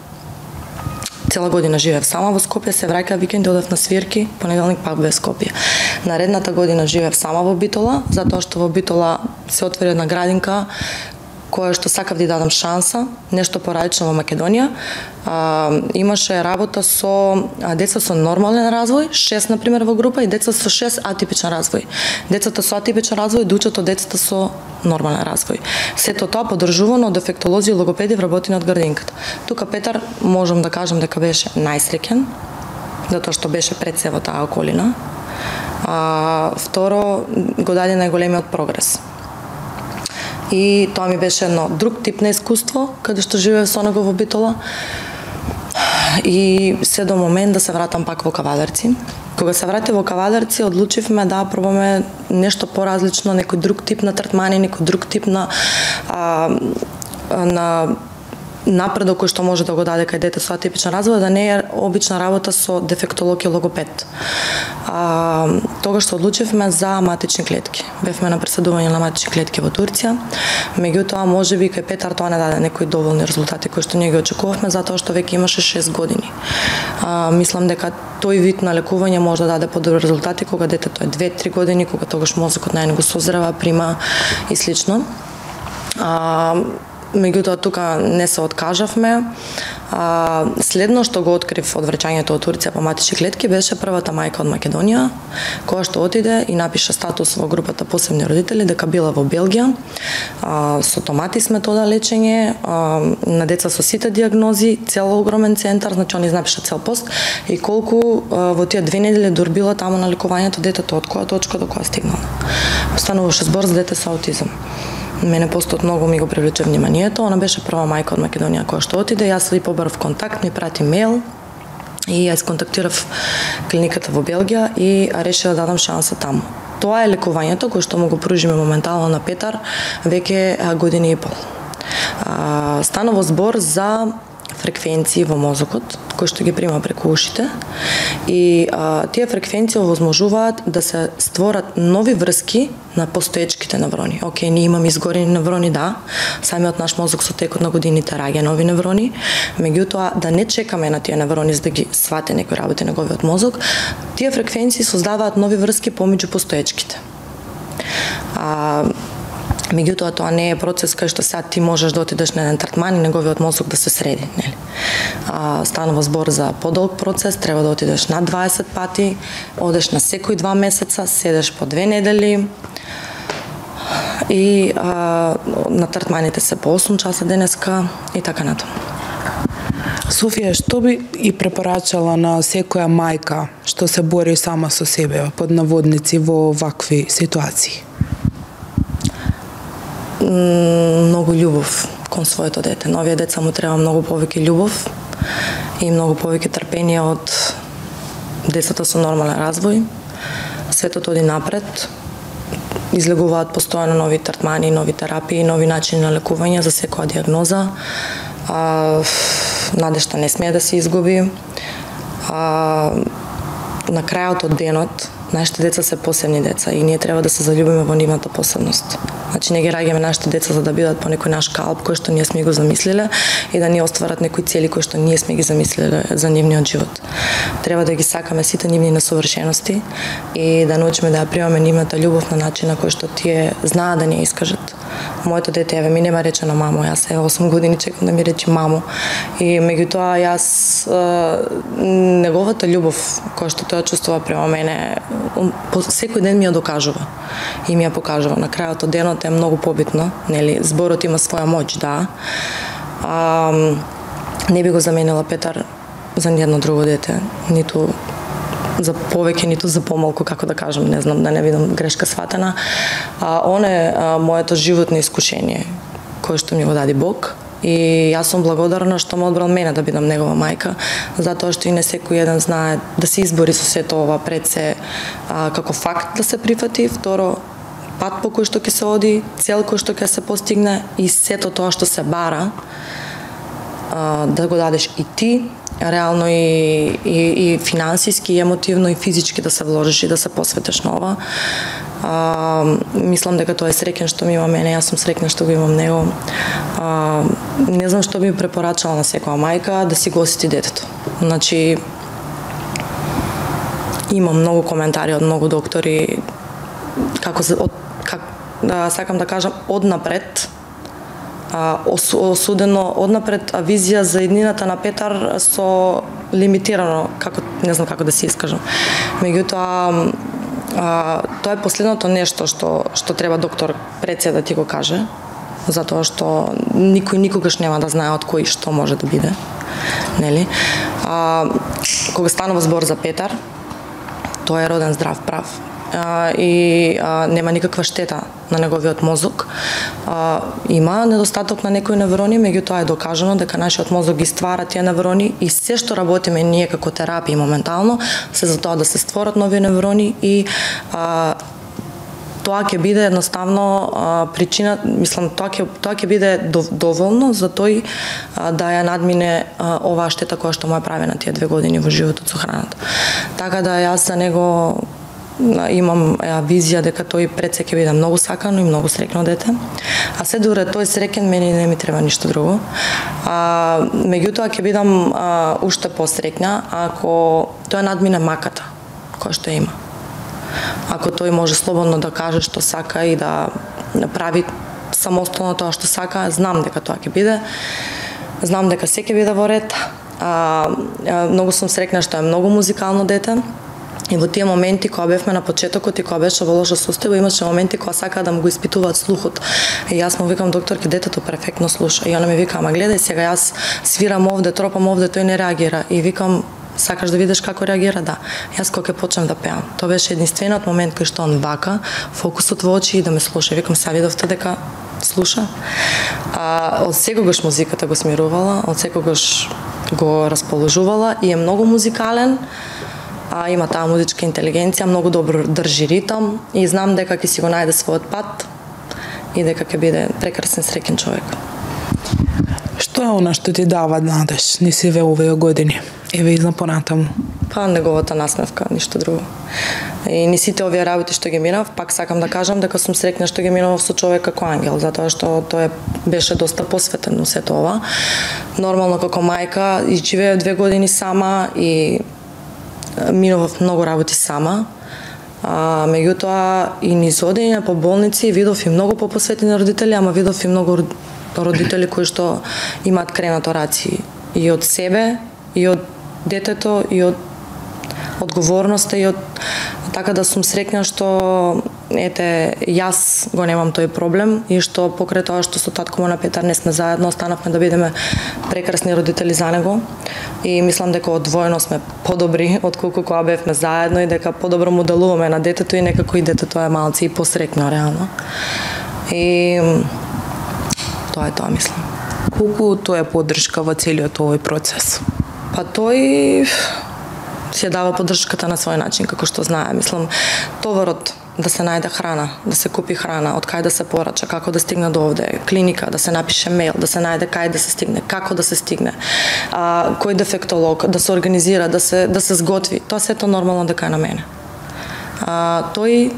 Цела година живеев сама во Скопје, се враќав викенд, одев на свирки, понеделник пак бев Скопје. Наредната година живеев сама во Битола, затоа што во Битола се отвори една градинка која што сакав да дадам шанса, нешто поразлично во Македонија. Имаше работа со деца со нормален развој, 6 на пример во група и деца со 6 атипичен развој. Децата со атипичен развој да учат од децата со нормален развој. Сето тоа поддржувано од дефектолози и логопеди вработени од градинката. Тука Петар можам да кажам дека беше најсреќен, затоа што беше пред се во таа околина. Второ, го даде најголемиот прогрес. И тоа ми беше едно друг тип на искуство, каде што живеев со него во Битола. И се до момент да се вратам пак во Кавадарци. Кога се вратив во Кавадарци, одлучивме да пробаме нешто поразлично, некој друг тип на третмани, некој друг тип на напредок кој што може да го даде кај дете со атипичен развој, да не е обична работа со дефектолог и логопед. Тогаш се одлучивме за матични клетки. Бевме на преседување на матични клетки во Турција. Меѓутоа, можеби кај Петар тоа не даде некои доволни резултати кои што ние ги очекувавме, затоа што веќе имаше 6 години. Мислам дека тој вид на лекување може да даде подобри резултати кога детето е 2-3 години, кога тогаш мозокот најне го созрева, прима и слично. меѓутоа тука не се откажавме. Следно што го открив од враќањето од Турција по матични клетки беше првата мајка од Македонија, која што отиде и напиша статус во групата посебни родители дека била во Белгија. Со томати сметода лечење на деца со сите диагнози, цел огромен центар, значи они напиша цел пост и колку во тие 2 недели дорбила таму на лекувањето детето, од која точка до која стигнала. Стануваше збор за дете со аутизам. Мене постот многу ми го привлече вниманието. Она беше прва мајка од Македонија која што отиде. Јас и побарав контакт, ми прати мејл и јас контактирав клиниката во Белгија и решила да дадам шанса таму. Тоа е лекувањето кое што му го пружиме моментално на Петар веќе година и пол. Станува збор за фреквенции во мозокот, кои што ги прима преку ушите и тие фреквенции овозможуваат да се створат нови врски на постоечките неврони. Океј, ние имаме изгорени неврони, да, самиот наш мозок со текот на годините раѓа нови неврони, меѓутоа да не чекаме на тие неврони за да ги свате некои работи неговиот мозок, тие фреквенции создаваат нови врски помеѓу постоечките. Меѓутоа тоа не е процес кај што сега ти можеш да отидеш на еден третман и неговиот мозок да се среди, нели? Станува збор за подолг процес, треба да отидеш над 20 пати, одеш на секои 2 месеца, седеш по 2 недели и на третманите се по 8 часа денеска и така натаму. Софија, што би и препорачала на секоја мајка што се бори сама со себе, под наводници, во вакви ситуации? Многу љубов кон своето дете. На овие деца му треба многу повеќе љубов и многу повеќе трпение од децата со нормален развој. Светот оди напред, излегуваат постојано нови третмани, нови терапии, нови начини на лекување за секоја диагноза. Надежта не смее да се изгуби. На крајот од денот, нашите деца се посебни деца и ние треба да се заљубиме во нивната посебност. Значи не ги раѓаме нашите деца за да бидат по некој наш калп кој што ние сме го замислиле и да ни остварат некои цели кои што ние сме ги замислиле за нивниот живот. Треба да ги сакаме сите нивни несовршености и да научиме да ја примаме нивната љубов на начин на кој што тие знаат да ни ја искажат. Моето дете ми нема рече на мамо, јас 8 години чекам да ми рече мамо. И меѓутоа јас неговата љубов која што тој чувствува према мене секој ден ми ја докажува и ми ја покажува. На крајот од денот е многу побитно, нели, зборот има своја моќ, да. Не би го заменила Петар за ниедно друго дете, ниту за повеќе, ниту за помалку, како да кажам, не знам, да не видам грешка сватена. Он е моето животно искушение, кое што ми го даде Бог. И јас сум благодарна што ме одбрал мене да бидам негова мајка, затоа што и не секој еден знае да се избори со сето ова пред се како факт да се прифати, второ пат по кој што ќе се оди, цел кој што ќе се постигне и сето тоа што се бара да го дадеш и ти, реално и финансиски, и емотивно, и физички да се вложиш и да се посветиш на ова. Мислам дека тоа е среќен што ми има мене, јас сум среќна што го имам него. Не знам што би препорачала на секоја мајка да си го осети детето. Значи, има многу коментари од многу доктори сакам да кажам однапред осудено однапред визија за иднината на Петар со лимитирано, не знам како да се искажам. Меѓутоа, тоа е последното нешто што треба доктор пред се да ти го каже, затоа што никој никогаш нема да знае од кој што може да биде, нели? Кога станува збор за Петар, тој е роден здрав прав и нема никаква штета на неговиот мозок. Има недостаток на некои неврони, меѓутоа е докажано дека нашиот мозок ги ствара тие неврони и се што работиме ние како терапија моментално се за тоа да се створат нови неврони и тоа ќе биде едноставно причина, мислам, тоа ќе биде доволно за тој да ја надмине оваа штета која што му е правена тие 2 години во животот со храната. Така да јас за него имам визија дека тој пред се ќе биде многу сакано и многу среќно дете. А се дуре тој среќен, мене не ми треба ништо друго. Меѓутоа ќе бидам уште посреќна ако тој надмине маката која што има. Ако тој може слободно да каже што сака и да прави самостојно тоа што сака, знам дека тоа ќе биде. Знам дека се ќе биде во ред. Многу сум среќна што е многу музикално дете. И во тие моменти кога бевме на почетокот и кога беше во лоша состојба, имаше моменти кога сакаа да му го испитуваат слухот. И јас му викам, докторке, детето перфектно слуша. И она ми вика, ама гледај сега, јас свирам овде, тропам овде, тој не реагира. И викам, сакаш да видиш како реагира? Да. Јас кога ќе почнем да пеам. Тоа беше единствениот момент кој што он вака, фокусот во очи и да ме слуша. Викам, сега видовте дека слуша. Од секогаш музиката го смирувала, од секогаш го расположувала и е многу музикален. Има таа музичка интелигенција, многу добро држи ритам и знам дека ќе си го најде својот пат и дека ќе биде прекрасен, среќен човек. Што е она што ти дава надеж ни сиве овие години? Еве и за понатаму. Па неговата насмевка, ништо друго. И ни сите овие работи што ги минав, пак сакам да кажам дека сум среќна што ги минав со човек како ангел, затоа што тој беше доста посветен на сето ова. Нормално како мајка, изживеав 2 години сама и минував многу работи сама. Меѓутоа и низ одење по болници видов и многу попосветени родители, ама видов и многу родители кои што имаат кренато раци и од себе, и од детето, и од одговорноста, и од така да сум среќна што ете јас го немам тој проблем и што покрај тоа што со татко му на Петар не сме заедно, останавме да бидеме прекрасни родители за него и мислам дека одвоено сме подобри отколку кога бевме заедно и дека подобро му делуваме на детето и некако и детето е малци и посреќно реално. И тоа е тоа, мислам. Колку тоа е поддршка во целиот овој процес? Па тој се дава поддршката на свој начин, како што знае. Мислам, товарот да се најде храна, да се купи храна, од кај да се порача, како да стигне до овде, клиника, да се напише мејл, да се најде кај да се стигне, како да се стигне, кој дефектолог, да се организира, да се сготви. Тоа сето нормално дека е на мене. Тој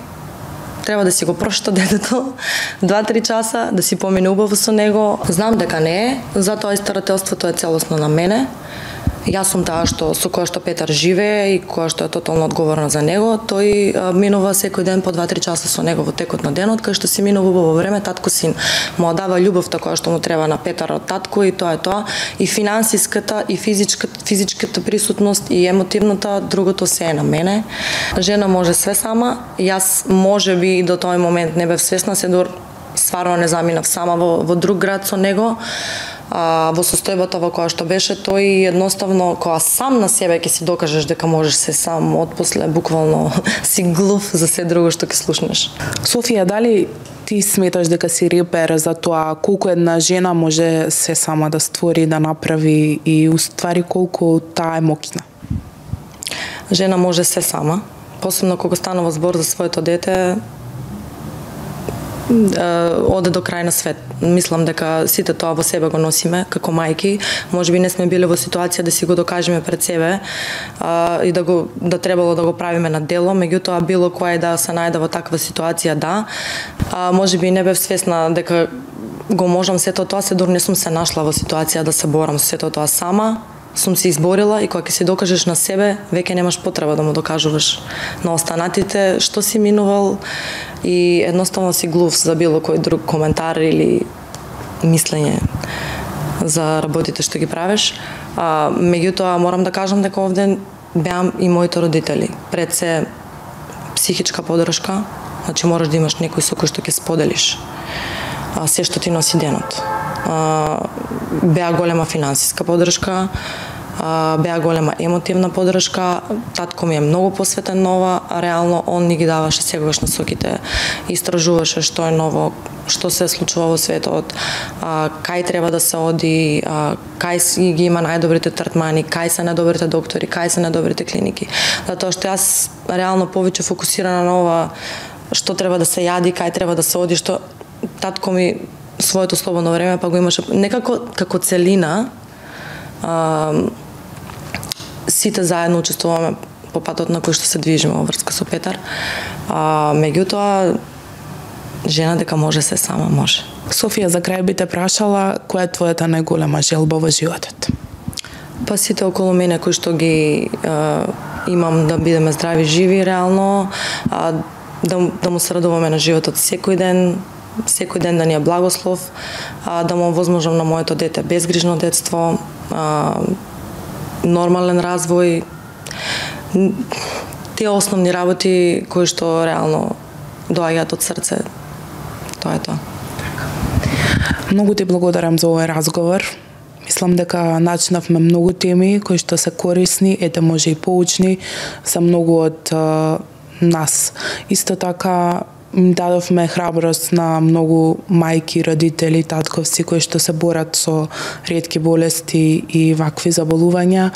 треба да си го прошта детето 2-3 часа, да си помине убаво со него. Знам дека не е, затоа и старателството е целосно на мене. Јас сум таа што со која што Петар живее и која што е тотално одговорна за него. Тој минува секој ден по 2-3 часа со него во текот на денот, кај што си минува во време татко син. Му дава љубовта која што му треба на Петар од татко и тоа е тоа. И финансиската и физичката присутност и емотивната, другото се е на мене. Жена може све сама. Јас можеби до тој момент не бев свесна, се дур стварно не заминав сама во друг град со него. Во состојбата во која што беше тој едноставно кога сам на себе ќе си докажеш дека можеш се сам, отпосле буквално си глув за се друго што ќе слушнеш. Софија, дали ти сметаш дека си репер за тоа колку една жена може се сама да створи, да направи и уствари колку таа е моќна? Жена може се сама, посебно кога станува збор за своето дете, оде до крај на свет. Мислам дека сите тоа во себе го носиме како мајки. Можеби не сме биле во ситуација да си го докажеме пред себе и да требало да го правиме на дело, меѓутоа било која да се најде во таква ситуација, да. Можеби не бев свесна дека го можам сето тоа, се дур не сум се нашла во ситуација да се борам со сето тоа сама. Сум се изборила и кога ќе се докажеш на себе, веќе немаш потреба да му докажуваш на останатите што си минувал и едноставно си глув за било кој друг коментар или мислење за работите што ги правиш. Меѓутоа морам да кажам дека овде беам и моите родители. Пред се психичка поддршка, значи мораш да имаш некој со кој што ќе споделиш се што ти носи денот. Беа голема финансиска поддршка, беа голема емотивна поддршка. Татко ми е многу посветен на ова, а реално он ни ги даваше секогаш насоките, истражуваше што е ново, што се случува во светот, кај треба да се оди, кај ги има најдобрите третмани, кај се најдобрите доктори, кај се најдобрите клиники. Затоа што јас реално повеќе фокусирана на ова што треба да се јади, кај треба да се оди, што татко ми своето слободно време па го имаше некако како целина. Сите заедно учествуваме по патот на кој што се движиме во врска со Петар. Меѓутоа жена дека може се сама може. Софија, за крај би те прашала која е твојата најголема желба во животот? Па сите околу мене кои што ги имам да бидеме здрави, живи реално, да му се радуваме на животот секој ден, секој ден да ни е благослов, да му овозможам на моето дете безгрижно детство, нормален развој, тие основни работи кои што реално доаѓаат од срце. Тоа е тоа. Многу ти благодарам за овој разговор. Мислам дека начинавме многу теми кои што се корисни, може и поучни за многу од нас. Исто така дадовме храброст на многу мајки, родители, татковци кои што се борат со ретки болести и вакви заболувања.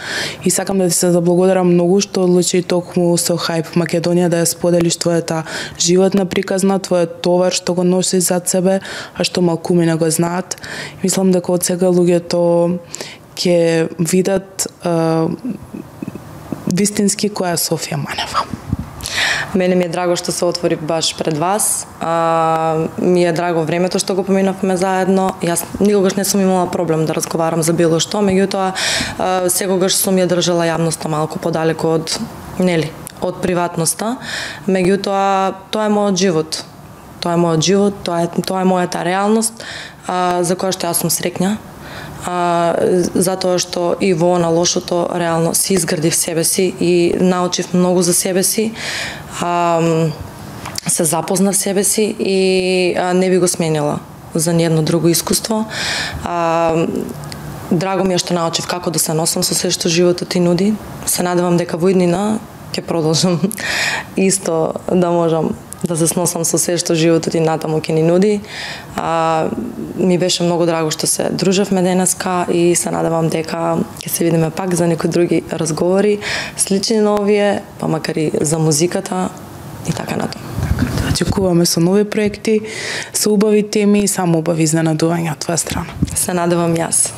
И сакам да ти се заблагодарам многу што одлучи токму со Hype Македонија да ја споделиш твојата животна приказна, твојот товар што го носиш зад себе, а што малкуми не го знаат. Мислам дека од сега луѓето ќе видат вистински која е Софија Манева. Мене ми е драго што се отвори баш пред вас. Ми е драго времето што го поминавме заедно. Јас никогаш не сум имала проблем да разговарам за било што, меѓутоа секогаш сум ја држала јавноста малку подалеку од од приватноста. Меѓутоа тоа е мојот живот. Тоа е мојот живот, тоа е мојата реалност за која што јас сум среќна. Затоа што и во на лошото реално си изградив себе си и научив многу за себе си, се запознав себе си и не би го сменила за ниедно друго искуство. Драго ми е што научив како да се носам со се што животот ти нуди. Се надевам дека во иднина ќе продолжам исто да можам да се сносам со се што животот и натаму ќе ни нуди. Ми беше многу драго што се дружевме денеска и се надевам дека ќе се видиме пак за некои други разговори, слични на овие, па макар и за музиката и така натаму. Очекуваме со нови проекти, со убави теми и само убави изненадувања од твоја страна. Се надевам јас.